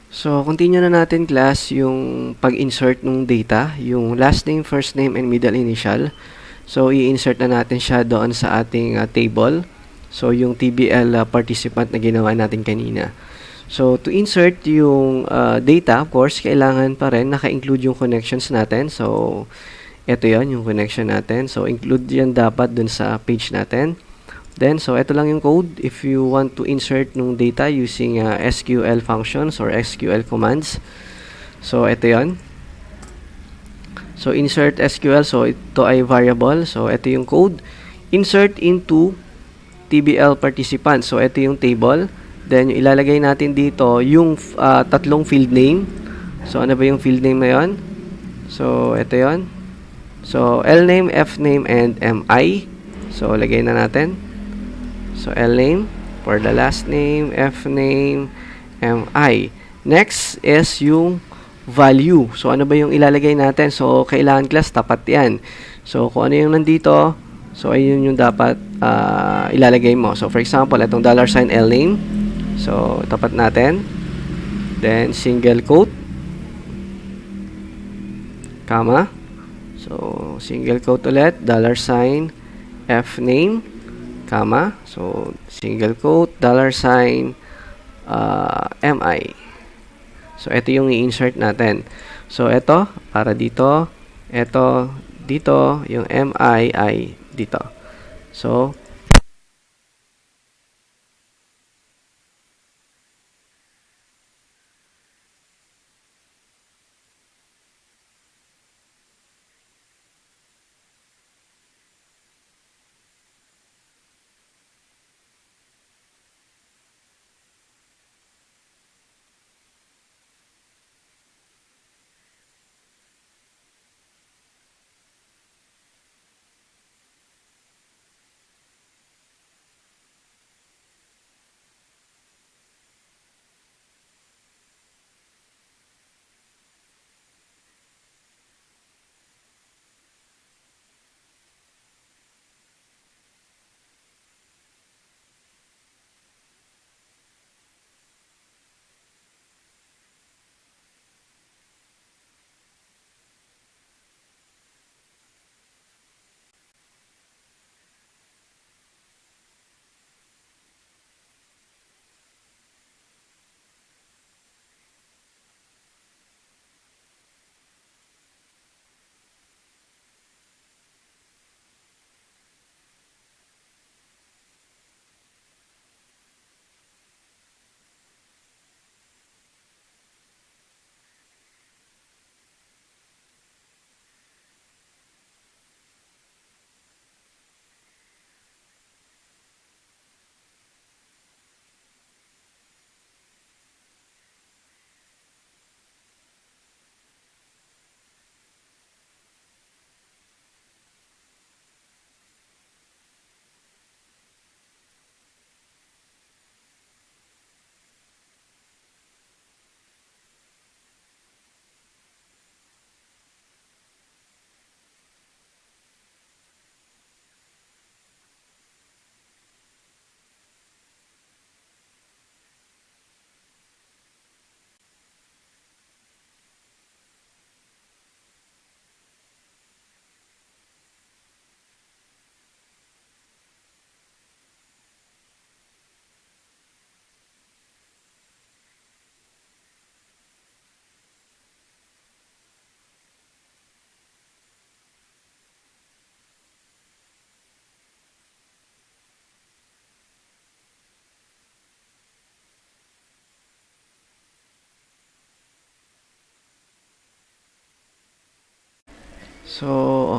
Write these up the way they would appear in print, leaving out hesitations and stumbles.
So, continue na natin class yung pag-insert ng data, yung last name, first name, and middle initial. So, i-insert na natin siya doon sa ating table. So, yung TBL participant na ginawa natin kanina. So, to insert yung data, of course, kailangan pa rin naka-include yung connections natin. So, ito yon yung connection natin. So, include yan dapat dun sa page natin. Then, so ito lang yung code. If you want to insert nung data using SQL functions or SQL commands. So, ito yon. So, insert SQL. So, ito ay variable. So, ito yung code. Insert into TBL participant. So, ito yung table. Then, yung ilalagay natin dito yung tatlong field name. So, ano ba yung field name na yon? So, ito yon. So, L name, F name, and MI. So, lagay na natin. So, L name for the last name, F name, MI. Next is yung value. So, ano ba yung ilalagay natin? So, kailangan class, tapat yan. So, kung ano yung nandito, so, ayun yung dapat ilalagay mo. So, for example, itong $sign L name. So, tapat natin. Then, single quote. Comma. So, single quote ulit. $sign F name. Comma. So, single quote, $sign, MI. So, ito yung i-insert natin. So, ito, para dito. Ito, dito. Yung MI ay dito. So,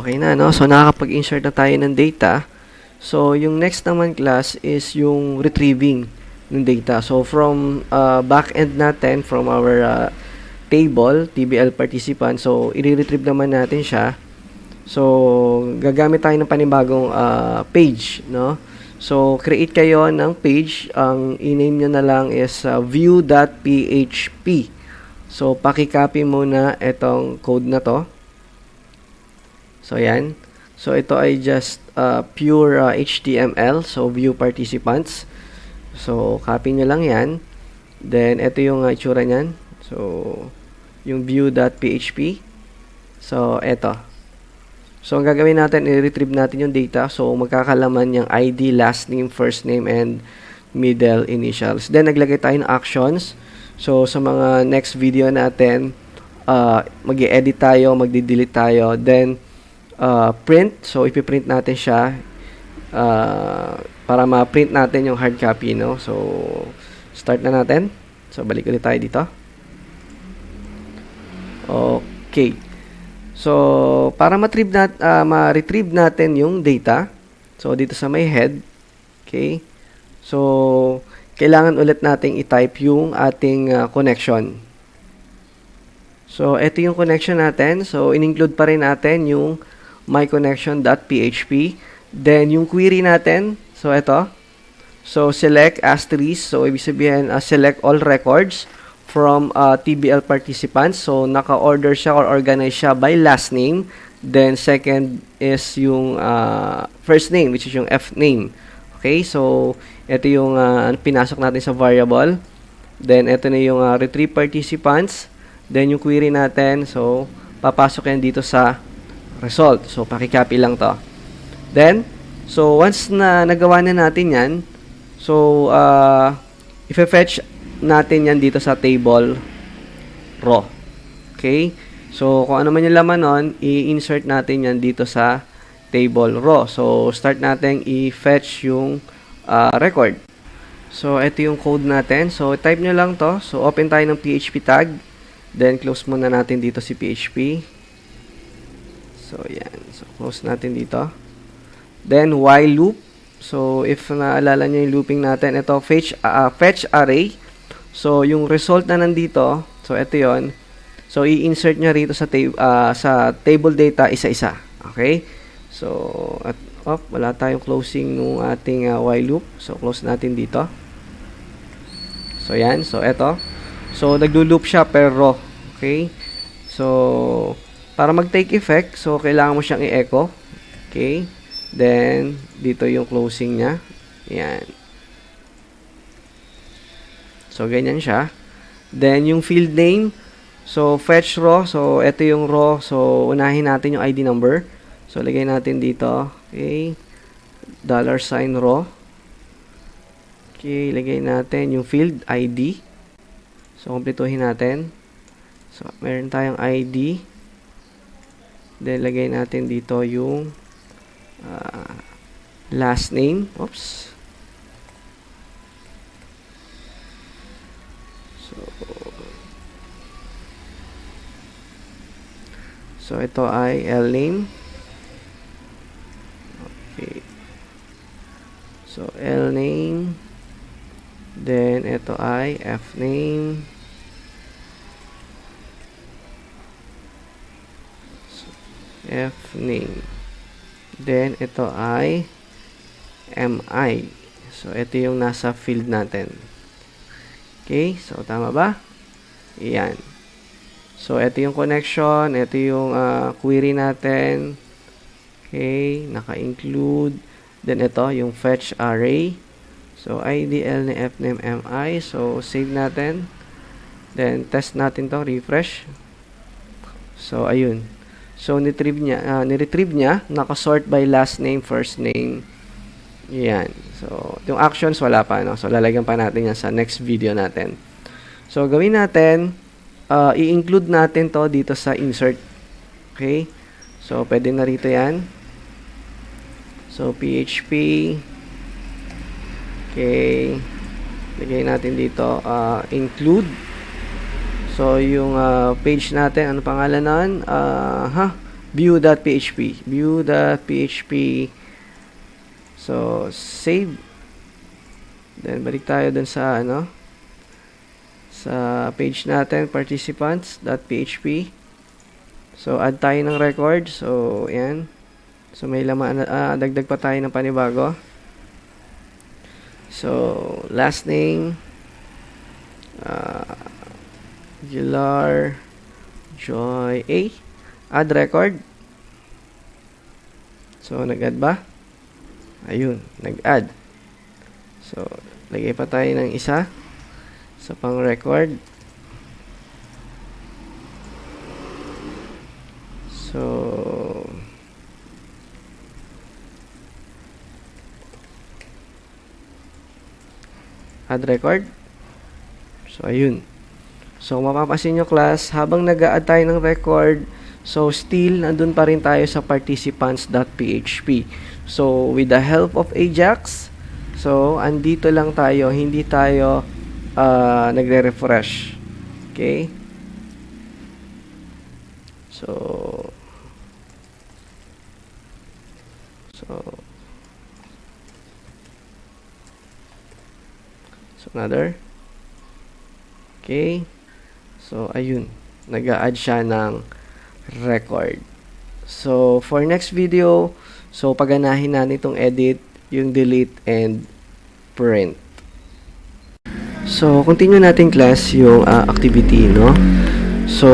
okay na, no? So, nakakapag-insert na tayo ng data. So, yung next naman class is yung retrieving ng data. So, from back-end natin, from our table, TBL participant, so, i-retrieve naman natin siya. So, gagamit tayo ng panibagong page, no? So, create kayo ng page. Ang i-name nyo na lang is view.php. So, pakicopy muna itong code na to. So, yan. So, ito ay just pure HTML. So, view participants. So, copy nyo lang yan. Then, ito yung itsura nyan. So, yung view.php. So, eto. So, ang gagawin natin, i-retrieve natin yung data. So, magkakalaman yung ID, last name, first name, and middle initials. Then, naglagay tayo ng actions. So, sa mga next video natin, mag-i-edit tayo, magdi-delete tayo. Then, print. So, ipiprint natin siya para ma-print natin yung hard copy, no? So, start na natin. So, balik ulit tayo dito. Okay. So, para ma-retrieve natin yung data, so, dito sa may head, okay, so, kailangan ulit nating i-type yung ating connection. So, ito yung connection natin. So, in-include pa rin natin yung myconnection.php. Then, yung query natin, so, ito. So, select asterisk. So, ibig sabihin, select all records from TBL participants. So, naka-order siya or organize siya by last name. Then, second is yung first name, which is yung F name. Okay, so, ito yung pinasok natin sa variable. Then, ito na yung retrieve participants. Then, yung query natin, so, papasok yan dito sa result. So, pakicopy lang to. Then, so, once na nagawa na natin yan, so, i-fetch natin yan dito sa table raw. Okay? So, kung ano man yung laman nun, i-insert natin yan dito sa table raw. So, start natin i-fetch yung record. So, ito yung code natin. So, type nyo lang to. So, open tayo ng PHP tag. Then, close muna natin dito si PHP. So, yan. So, close natin dito. Then, while loop. So, if naalala nyo yung looping natin, ito, fetch array. So, yung result na nandito, so, ito yon. So, i-insert nyo rito sa table data isa-isa. Okay? So, wala tayong closing nung ating while loop. So, close natin dito. So, yan. So, ito. So, naglo-loop siya per row. Okay? So, para mag-take effect, so, kailangan mo siyang i-echo. Okay? Then, dito yung closing niya. Yan. So, ganyan siya. Then, yung field name. So, fetch raw. So, ito yung raw. So, unahin natin yung ID number. So, lagay natin dito. Okay. $sign raw. Okay, lagay natin yung field ID. So, kumpletuhin natin. So, meron tayong ID. Then, lagay natin dito yung last name. Oops. So, ito ay L name. Okay. So, L name. Then, ito ay F name. So, F name. Then, ito ay MI. So, ito yung nasa field natin. Okay. So, tama ba? Iyan. So, ito yung connection. Ito yung query natin. Okay. Naka-include. Then, ito yung fetch array. So, ID, L, F, name, MI. So, save natin. Then, test natin to. Refresh. So, ayun. So, niretrieve niya. Naka-sort by last name, first name. Yan. So, yung actions, wala pa. No? So, lalagyan pa natin yan sa next video natin. So, gawin natin. I-include natin to dito sa insert. Okay? So, pwede na rito yan. So, PHP. Okay. Lagay natin dito, include. So, yung page natin, ano pangalan nun? View.php. View.php. So, save. Then, balik tayo dun sa, sa page natin, participants.php. So, add tayo ng record. So, yan. So, may laman, dagdag pa tayo ng panibago. So, last name, Gilar Joy A. Add record. So, nag-add ba? Ayun, nag-add. So, lagay pa tayo ng isa sa pang record. So, add record. So, ayun. So, mapapansin nyo class, habang nag-a-add tayo ng record, so still, nandun pa rin tayo sa participants.php. So, with the help of Ajax, so, andito lang tayo, hindi tayo nagre-refresh. Okay? So, another. Okay. So, ayun. Nag-a-add siya ng record. So, for next video, so, paganahin natin itong edit, yung delete, and print. So, continue natin class yung activity, no? So,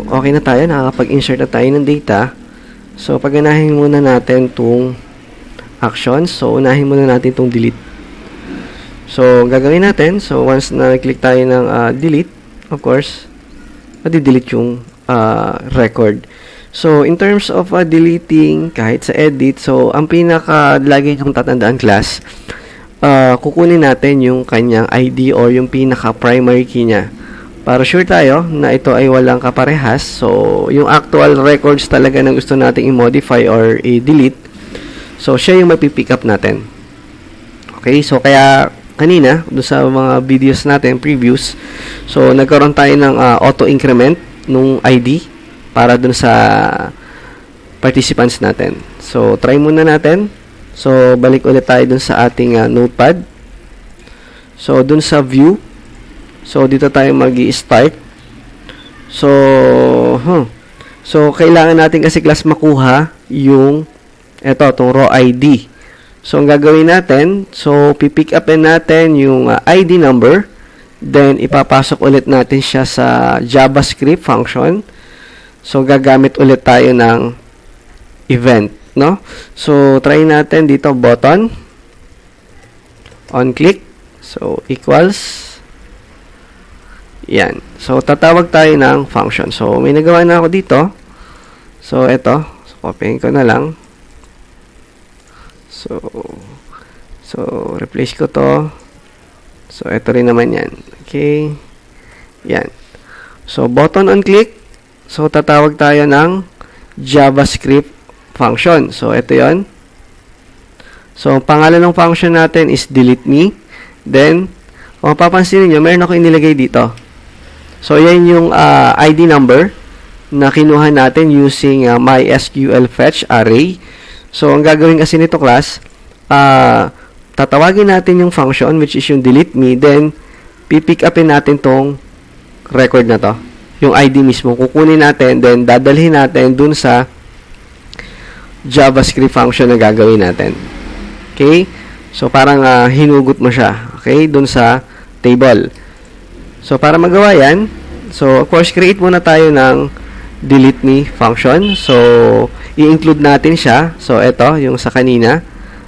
okay na tayo. Nakakapag-insert na tayo ng data. So, paganahin muna natin itong actions. So, unahin muna natin itong delete. So, gagawin natin. So, once na click tayo ng delete, of course, madi-delete yung record. So, in terms of deleting, kahit sa edit, so, ang pinaka lagi yung tatandaan class, kukunin natin yung kanyang ID or yung pinaka primary key niya. Para sure tayo na ito ay walang kaparehas. So, yung actual records talaga na gusto nating i-modify or i-delete, so, siya yung mapipick up natin. Okay, so, kaya kanina, doon sa mga videos natin, previews, so, nagkaroon tayo ng auto-increment nung ID para doon sa participants natin. So, try muna natin. So, balik ulit tayo doon sa ating notepad. So, doon sa view, so, dito tayo mag-i-start. So, so, kailangan natin kasi class makuha yung itong raw ID. So, ang gagawin natin, so, pipick upin natin yung ID number, then, ipapasok ulit natin siya sa JavaScript function. So, gagamit ulit tayo ng event, no? So, try natin dito, button, on click, so, equals, yan. So, tatawag tayo ng function. So, may nagawa na ako dito. So, ito, so, copying ko na lang. So, replace ko to. So, ito rin naman yan. Okay. Yan. So, button on click. So, tatawag tayo ng JavaScript function. So, ito yon. So, pangalan ng function natin is delete me. Then, kung mapapansin niyo, meron ako inilagay dito. So, yan yung ID number na kinuha natin using MySQL fetch array. So, ang gagawin kasi nito class, tatawagin natin yung function which is yung delete me, then pipick upin natin tong record na to. Yung ID mismo, kukunin natin, then dadalhin natin dun sa JavaScript function na gagawin natin. Okay? So, parang hinugot mo siya. Okay? Dun sa table. So, para magawa yan, so, of course, create muna tayo ng delete me function. So, i-include natin siya. So, ito, yung sa kanina.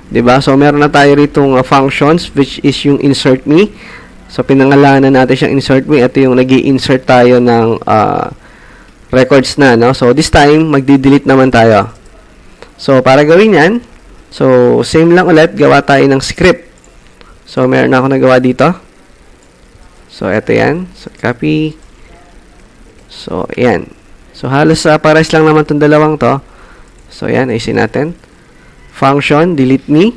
'Di ba? So, meron na tayo ritong functions, which is yung insert me. So, pinangalanan natin siyang insert me. Ito yung nag-i-insert tayo ng records na, no? So, this time, magdi-delete naman tayo. So, para gawin yan, so, same lang ulit, gawa tayo ng script. So, meron na ako nagawa dito. So, ito yan. So, copy. So, ayan. So, halos pares lang naman itong dalawang to. So, ayan, ayusin natin. Function, delete me.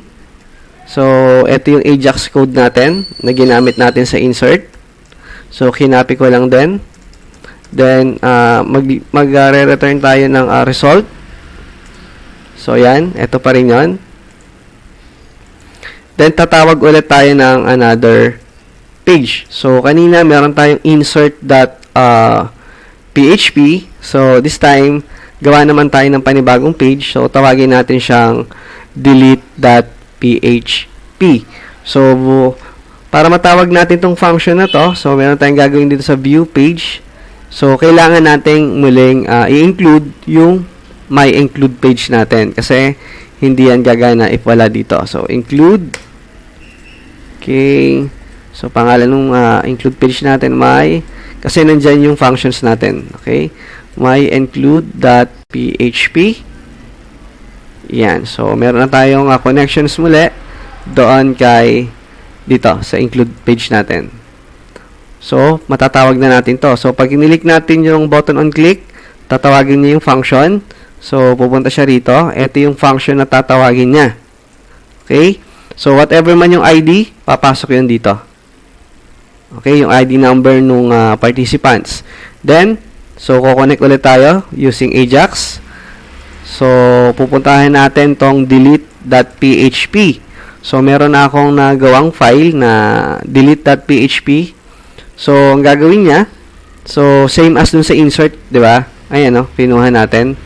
So, ito yung Ajax code natin na ginamit natin sa insert. So, kinopy ko lang din. Then, mag-return tayo ng result. So, ayan, ito pa rin yun. Then, tatawag ulit tayo ng another page. So, kanina, meron tayong insert.php. So, this time, gawa naman tayo ng panibagong page. So, tawagin natin siyang delete.php. So, para matawag natin itong function na to, so, meron tayong gagawin dito sa view page. So, kailangan nating muling i-include yung my include page natin. Kasi, hindi yan gagana if wala dito. So, include. Okay. So, pangalan ng include page natin, my. Kasi nandyan yung functions natin. Okay. My include dot PHP. Yan. So, meron na tayong connections muli doon kay dito sa include page natin. So, matatawag na natin to. So, pag kinilik natin yung button on click, tatawagin niya yung function. So, pupunta siya rito. Ito yung function na tatawagin niya. Okay? So, whatever man yung ID, papasok yun dito. Okay? Yung ID number nung participants. Then, so, kukonect ulit tayo using Ajax. So, pupuntahan natin tong delete.php. So, meron na akong nagawang file na delete.php. So, ang gagawin niya, so, same as dun sa insert, di ba? Ayan, no? Kinuha natin.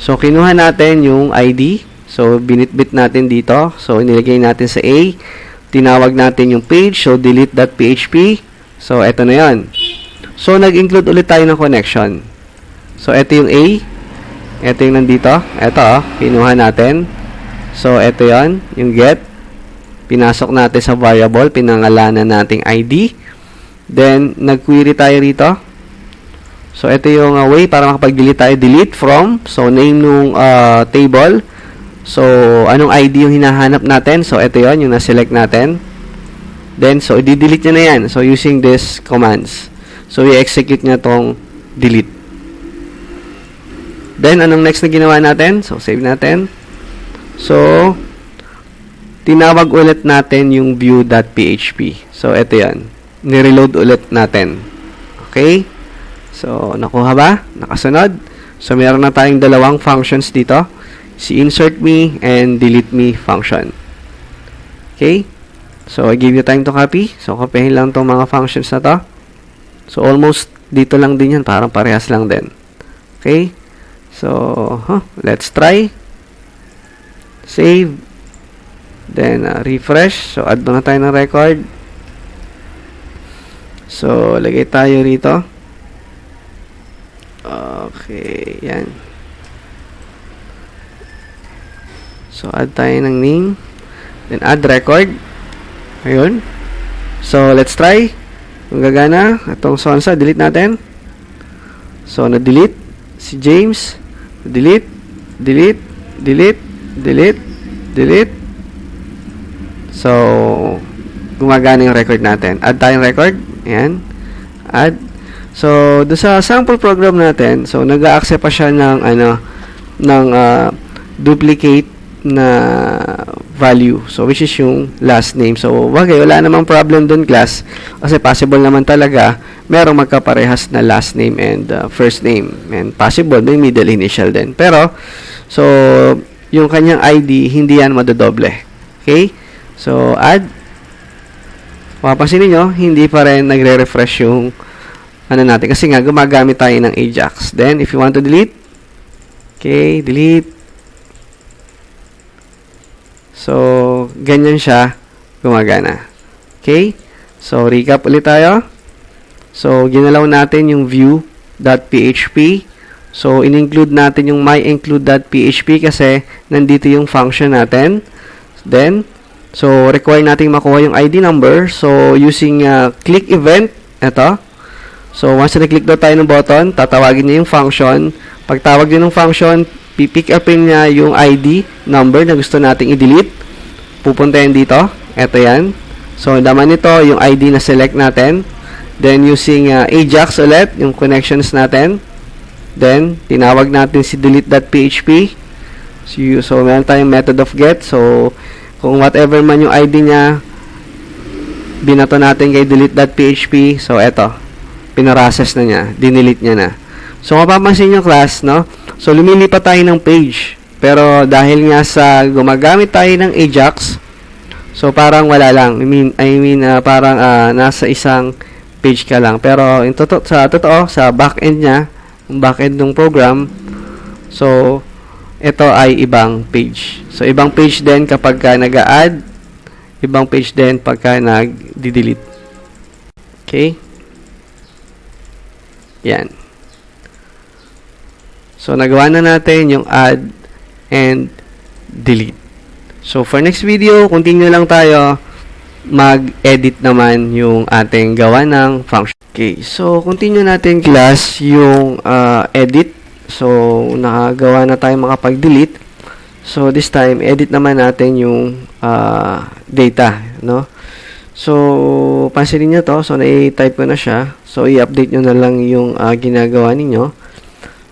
So, kinuha natin yung ID. So, binitbit natin dito. So, inilagay natin sa A. Tinawag natin yung page. So, delete.php. So, eto na yun. So, nag-include ulit tayo ng connection. So, eto yung A. Ito yung nandito. Ito, kinuha natin. So, ito yon yung get. Pinasok natin sa variable. Pinangalanan nating ID. Then, nag-query tayo rito. So, ito yung way para makapag-delete tayo. Delete from. So, name nung table. So, anong ID yung hinahanap natin? So, ito yon yung na-select natin. Then, so, i-delete nyo na yan. So, using this commands. So, i-execute nyo tong delete. Then, anong next na ginawa natin? So, save natin. So, tinawag ulit natin yung view.php. So, ito yan. Nireload ulit natin. Okay? So, nakuha ba? Nakasunod? So, meron na tayong dalawang functions dito. Si insert me and delete me function. Okay? So, I give you time to copy. So, copyhin lang itong mga functions na to. So, almost dito lang din yan. Parang parehas lang din. Okay? So, let's try. Save. Then, refresh. So, add na tayo ng record. So, lagay tayo rito. Okay, yan. So, add tayo ng name. Then, add record. Ayun. So, let's try. Kung gagana, itong sonsa, delete natin. So, na-delete si James. Delete, delete, delete, delete, delete. So, gumagana yung record natin. Add tayong record. Ayan. Add. So, doon sa sample program natin, so, nag-a-accept pa siya ng, duplicate na value. So, which is yung last name. So, bagay, wala namang problem doon, class. Kasi possible naman talaga, merong magkaparehas na last name and first name. And possible, may middle initial din. Pero, so, yung kanyang ID, hindi yan madodoble. Okay? So, add. Mapapansin niyo, hindi pa rin nagre-refresh yung ano natin. Kasi nga, gumagamit tayo ng Ajax. Then, if you want to delete, okay, delete. So, ganyan siya gumagana. Okay? So, recap ulit tayo. So, ginalaw natin yung view.php. So, in-include natin yung myinclude.php kasi nandito yung function natin. Then, so, require natin makuha yung ID number. So, using click event, ito. So, once na click daw tayo ng button, tatawagin niya yung function. Pag tawag din ng function, pipick upin niya yung ID number na gusto nating i-delete. Pupunta yan dito. Ito yan. So, naman ito yung ID na select natin. Then, using Ajax ulit, yung connections natin. Then, tinawag natin si delete.php. So, meron tayong method of get. So, kung whatever man yung ID niya, binato natin kay delete.php. So, eto. Pinarocess na niya. Dinelete niya na. So, mapapansin yung class, no? So, lumilipat tayo ng page. Pero, dahil nga sa gumagamit tayo ng Ajax, so, parang wala lang. Parang nasa isang page ka lang. Pero, sa backend niya, yung backend ng program, so, ito ay ibang page. So, ibang page din kapag nag-a-add, ibang page din pagka nag-delete. Okay? Yan. So, nagawa na natin yung add and delete. So, for next video, continue lang tayo mag-edit naman yung ating gawa ng function. Okay, so continue natin class yung edit So, nakagawa na tayo makapag-delete. So, this time, edit naman natin yung data, no? So, pansinin nyo to. So, na-type ko na siya. So, i-update nyo na lang yung ginagawa ninyo.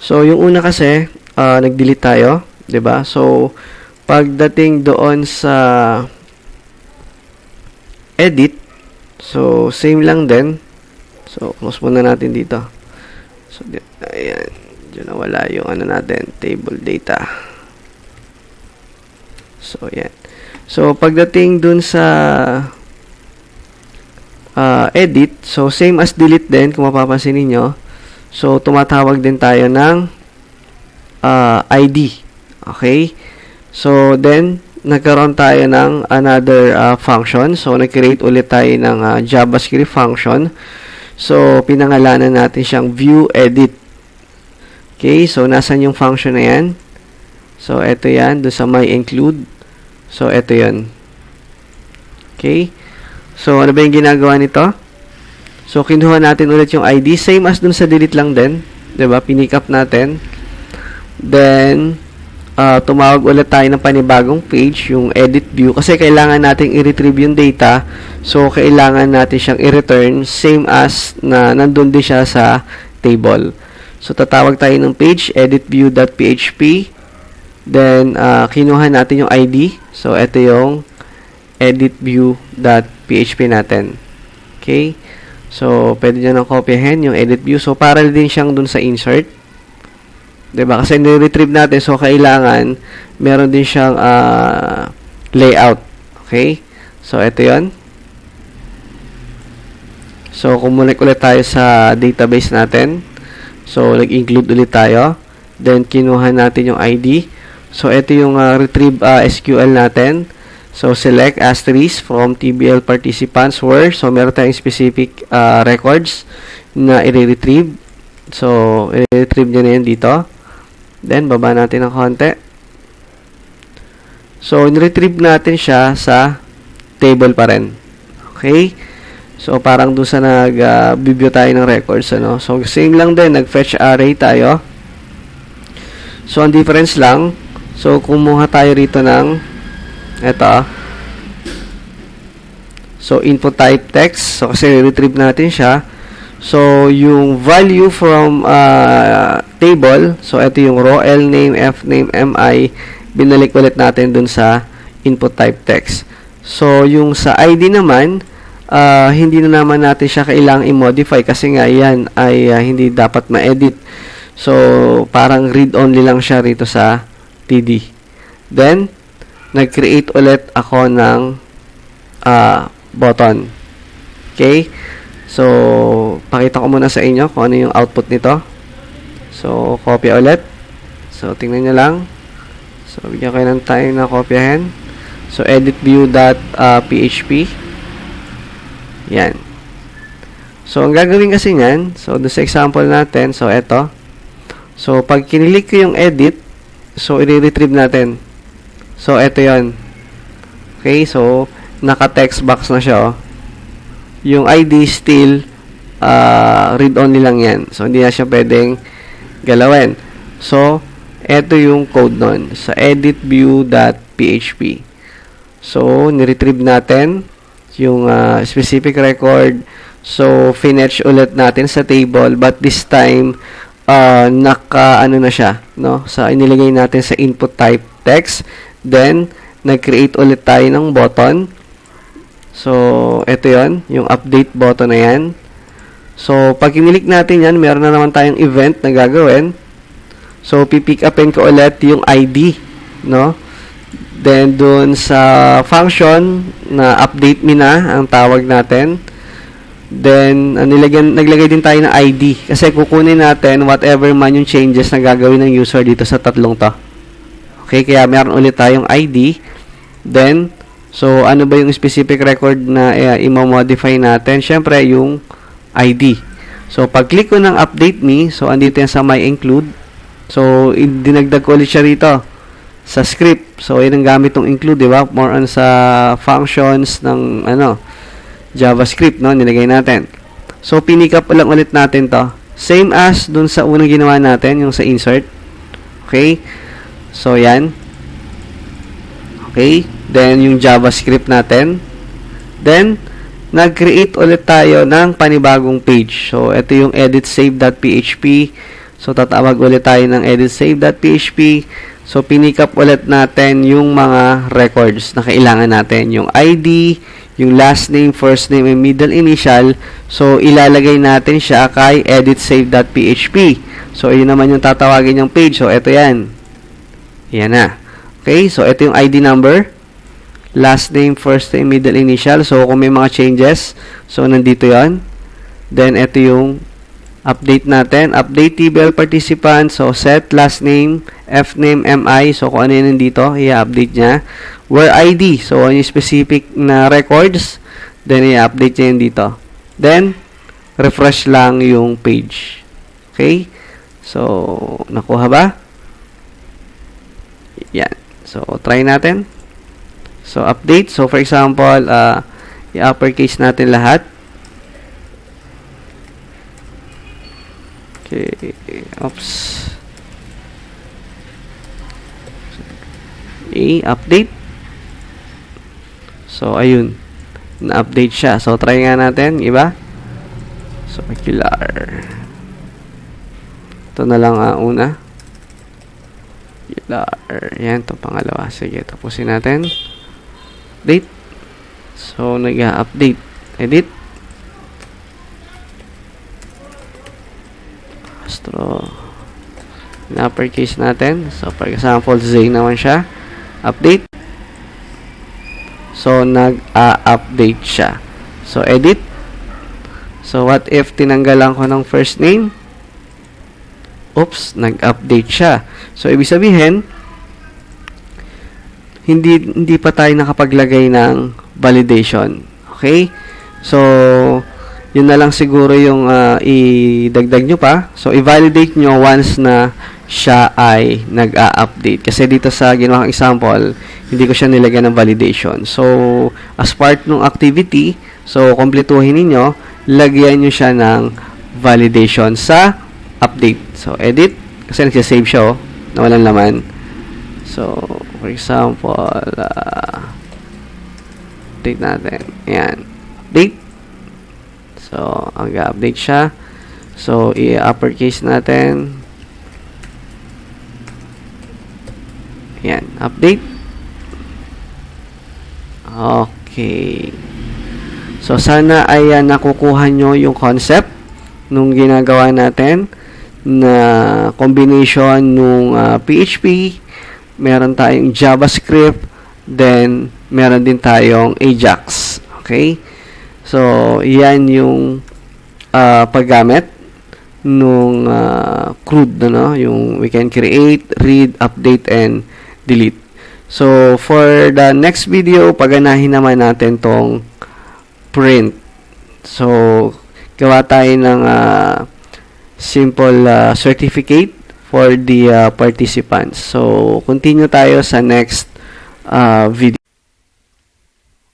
So, yung una kasi, nag-delete tayo, 'di ba? So, pagdating doon sa edit, so, same lang din. So, close muna natin dito. So, ayan. Diyan nawala yung ano natin, table data. So, ayan. So, pagdating dun sa edit, so, same as delete din, kung mapapansin niyo. So, tumatawag din tayo ng ID. Okay? So, then, nagkaroon tayo ng another function. So, nag-create ulit tayo ng JavaScript function. So, pinangalanan natin siyang view edit. Okay? So, nasan yung function na yan? So, ito yan. Doon sa my include. So, ito yan. Okay? So, ano ba yung ginagawa nito? So, kinuha natin ulit yung ID. Same as dun sa delete lang din. 'Di ba? Pinick up natin. Then, tumawag ulit tayo ng panibagong page, yung edit view. Kasi kailangan natin i-retrieve yung data. So, kailangan natin siyang i-return. Same as na nandun din siya sa table. So, tatawag tayo ng page, editView.php. Then, kinuha natin yung ID. So, ito yung editView.php natin. Okay? So, pwede nyo nang kopyahin yung edit view. So, parallel din siyang dun sa insert. 'Di ba? Kasi ni-retrieve natin. So, kailangan meron din siyang layout. Okay? So, ito yon. So, kumunik ulit tayo sa database natin. So, nag-include ulit tayo. Then, kinuha natin yung ID. So, ito yung retrieve SQL natin. So, select asterisk from TBL participants where. So, meron tayong specific records na i-retrieve. So, i-retrieve nyo na yan dito. Then, baba natin ng konti. So, in-retrieve natin siya sa table pa rin. Okay? So, parang doon sa nag-view tayo ng records. Ano? So, same lang din. Nag-fetch array tayo. So, ang difference lang. So, kumuha tayo rito ng ito. So, input type text. So, kasi retrieve natin siya. So, yung value from table. So, ito yung row, lname, fname, mi. Binalik ulit natin dun sa input type text. So, yung sa ID naman, hindi na naman natin siya kailangang i-modify kasi nga yan ay hindi dapat ma-edit. So, parang read-only lang siya rito sa TD. Then, nag-create ulit ako ng button. Okay? So, pakita ko muna sa inyo kung ano yung output nito. So, kopya ulit. So, tingnan nyo lang. So, bigyan kayo ng time na kopyahin. So, editView.php. Yan. So, ang gagawin kasi nyan, so, doon sa example natin, so, eto. So, pag kinilik ko yung edit, so, i-retrieve natin. So, eto yon. Okay, so, naka-text box na siya, oh. Yung ID still, read-only lang yan. So, hindi na siya pwedeng galawin. So, eto yung code nun. Sa editView.php. So, niretrieve natin yung specific record. So, finish ulit natin sa table. But this time, naka-ano na siya, no? So, inilagay natin sa input type text. Then, nag-create ulit tayo ng button. So, ito yon, yung update button na yan. So, pag kinilik natin yan, meron na naman tayong event na gagawin. So, pipick upin ko ulit yung ID, no? Then, dun sa function na update me na, ang tawag natin. Then, naglagay din tayo ng ID. Kasi kukunin natin whatever man yung changes na gagawin ng user dito sa tatlong to. Okay, kaya meron ulit tayong ID. Then, so, ano ba yung specific record na i-modify natin? Siyempre, yung ID. So, pag-click ko ng update me, so, andito yan sa my include. So, dinagdag ko ulit siya rito sa script. So, yun ang gamit ng include, di ba? More on sa functions ng, JavaScript, no? Nilagay natin. So, pinick up lang ulit natin to. Same as dun sa unang ginawa natin, yung sa insert. Okay? So, yan. Okay? Then, yung JavaScript natin. Then, nag-create ulit tayo ng panibagong page. So, ito yung editsave.php. So, tatawag ulit tayo ng editsave.php. So, pinick up ulit natin yung mga records na kailangan natin. Yung ID, yung last name, first name, and middle initial. So, ilalagay natin siya kay editsave.php. So, yun naman yung tatawagin yung page. So, ito yan. Yan na. Okay? So, ito yung ID number. Last name, first name, middle initial. So, kung may mga changes, so, nandito yon. Then, ito yung update natin. Update TBL participant. So, set last name, F name, MI. So, kung ano yun nandito, i-update niya. Where ID. So, ano yung specific na records. Then, i-update niya yun dito. Then, refresh lang yung page. Okay? So, nakuha ba? Yan. So, try natin. So, update. So, for example, i-uppercase natin lahat. Okay. Oops. I-update. So, ayun. Na-update siya. So, try nga natin. Iba. So, circular. Ito na lang una. Circular. Yan. Ito pangalawa. Sige, tapusin natin. Update. So, nag-update. Edit. Astro. Na-uppercase natin. So, for example, Zay naman siya. Update. So, nag-update siya. So, edit. So, what if tinanggalan ko ng first name? Oops, nag-update siya. So, ibig sabihin, hindi pa tayo nakapaglagay ng validation. Okay? So, yun na lang siguro yung idagdag nyo pa. So, i-validate nyo once na siya ay nag-a-update. Kasi dito sa ginawang example, hindi ko siya nilagyan ng validation. So, as part ng activity, so, kompletuhin ninyo, lagyan nyo siya ng validation sa update. So, edit. Kasi nagsisave siya, na walang laman. So, for example, update natin. Ayan. Update. So, mag-update siya. So, i-uppercase natin. Ayan. Update. Okay. So, sana ay nakukuha nyo yung concept nung ginagawa natin na combination nung PHP, meron tayong JavaScript, then meron din tayong Ajax. Okay? So, yan yung paggamit nung CRUD, no? Yung we can create, read, update, and delete. So, for the next video, paganahin naman natin tong print. So, gawa tayo ng simple certificate for the participants. So, continue tayo sa next video.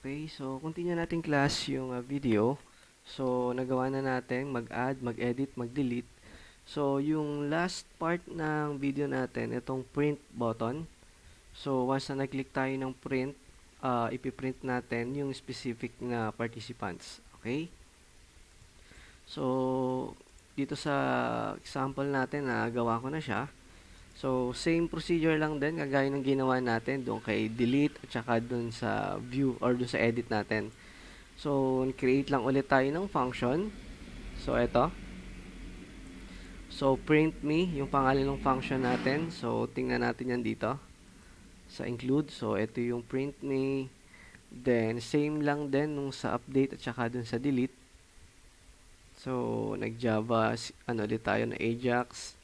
Okay, so continue natin class yung video. So, nagawa na natin mag-add, mag-edit, mag-delete. So, yung last part ng video natin, itong print button. So, once na nag-click tayo ng print, ipiprint natin yung specific na participants. Okay? So, dito sa example natin, gawa ko na siya. So, same procedure lang din, kagaya ng ginawa natin doon kay delete at saka doon sa view or doon sa edit natin. So, create lang ulit tayo ng function. So, eto. So, print me, yung pangalan ng function natin. So, tingnan natin yan dito sa include. So, ito yung print me. Then, same lang din nung sa update at saka doon sa delete. So, nag-Java, ulit tayo na Ajax.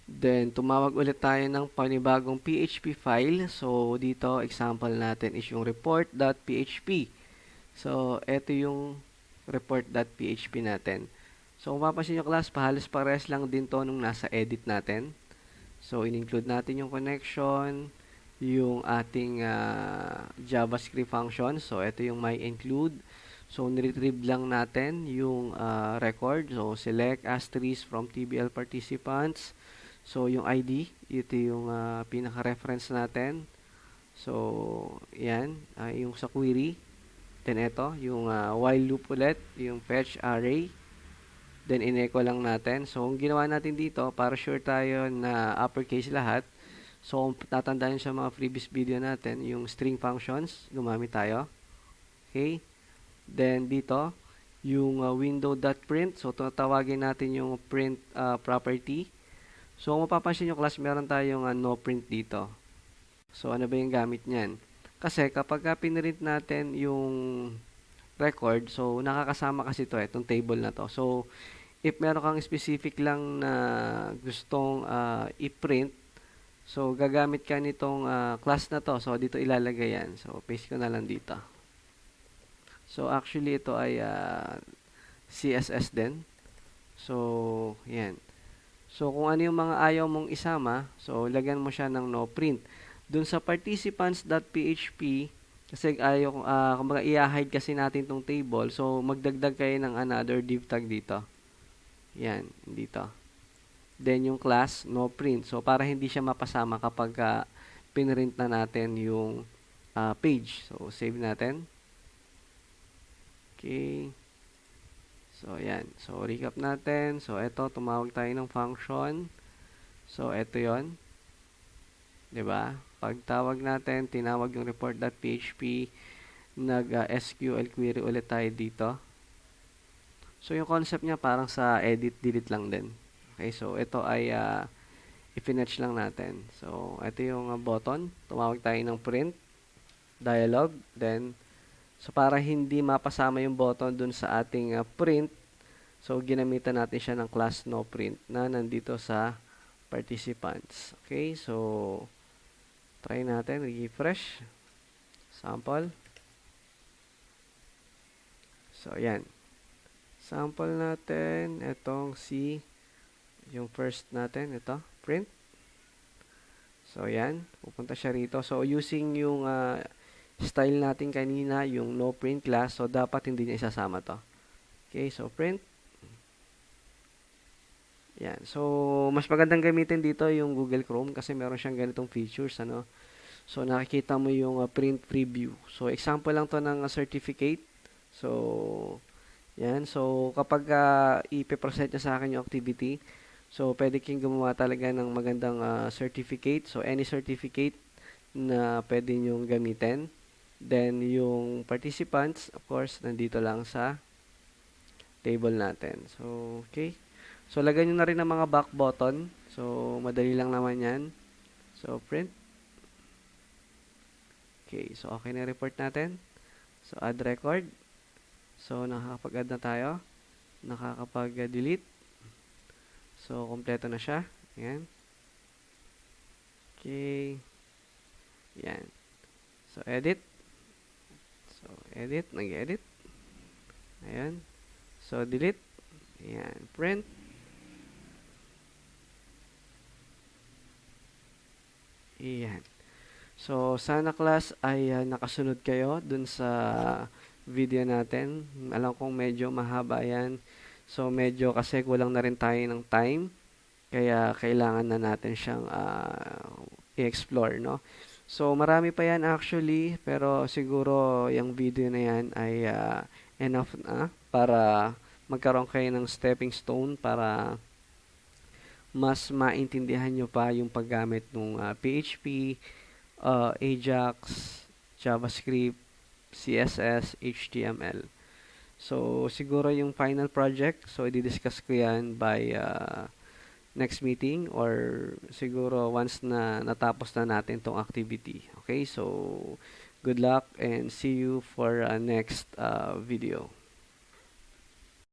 Then, tumawag ulit tayo ng panibagong PHP file. So, dito, example natin is yung report.php. So, ito yung report.php natin. So, kung mapapansin nyo class, halos pares lang din to nung nasa edit natin. So, in-include natin yung connection, yung ating JavaScript function. So, ito yung my include. So, niretrieve lang natin yung record. So, select asterisk from TBL participants. So, yung ID, ito yung pinaka-reference natin. So, yan, yung sa query. Then, ito, yung while loop ulit, yung fetch array. Then, in-echo lang natin. So, ang ginawa natin dito, para sure tayo na uppercase lahat. So, kung tatandaan sa mga previous video natin, yung string functions, gumamit tayo. Okay? Then, dito, yung window.print. So, tatawagin natin yung print property. So, kung mapapansin yung class, meron tayong no print dito. So, ano ba yung gamit niyan? Kasi, kapag pinrint natin yung record, so, nakakasama kasi ito, itong table na to. So, if meron kang specific lang na gustong i-print, so, gagamit ka nitong class na to. So, dito ilalagay yan. So, paste ko na lang dito. So, actually, ito ay CSS din. So, yan. So, kung ano yung mga ayaw mong isama, so, lagyan mo siya ng no print. Dun sa participants.php, kasi ayaw, kumbaga i-hide kasi natin tong table, so, magdagdag kayo ng another div tag dito. Yan, dito. Then, yung class, no print. So, para hindi siya mapasama kapag pinrint na natin yung page. So, save natin. Okay. So, ayan. So, recap natin. So, ito, tumawag tayo ng function. So, ito yon, 'di ba? Pag tawag natin, tinawag yung report.php, nag-SQL query ulit tayo dito. So, yung concept niya parang sa edit, delete lang din. Okay, so, ito ay i-fetch lang natin. So, ito yung button. Tumawag tayo ng print, dialog, then, so, para hindi mapasama yung button dun sa ating print, so, ginamitan natin siya ng class no print na nandito sa participants. Okay, so, try natin, refresh, sample. So, ayan. Sample natin, itong yung first natin, ito, print. So, ayan, pupunta siya rito. So, using yung style natin kanina, yung no print class, so dapat hindi niya isasama to. Okay, so print. Yan. So, mas magandang gamitin dito yung Google Chrome kasi meron siyang ganitong features, ano. So, nakikita mo yung print preview. So, example lang to ng certificate. So, yan. So, kapag ipipresent niya sa akin yung activity, so, pwede kang gumawa talaga ng magandang certificate. So, any certificate na pwede nyong gamitin. Then, yung participants, of course, nandito lang sa table natin. So, okay. So, lagyan nyo na rin ang mga back button. So, madali lang naman yan. So, print. Okay. So, okay na report natin. So, add record. So, nakakapag-add na tayo. Nakakapag-delete. So, kompleto na siya. Ayan. Okay. Ayan. So, edit. So, edit. Nag-edit. Ayan. So, delete. Ayan. Print. Ayan. So, sana class ay nakasunod kayo dun sa video natin. Alam kong medyo mahaba yan. So, medyo kasi kulang na rin tayo ng time. Kaya, kailangan na natin siyang i-explore, no? So, marami pa yan actually. Pero, siguro, yung video na yan ay enough na para magkaroon kayo ng stepping stone para mas maintindihan nyo pa yung paggamit ng PHP, Ajax, JavaScript, CSS, HTML. So, siguro yung final project, so i-discuss ko yan by next meeting or siguro once na natapos na natin tong activity. Okay, so good luck and see you for next video.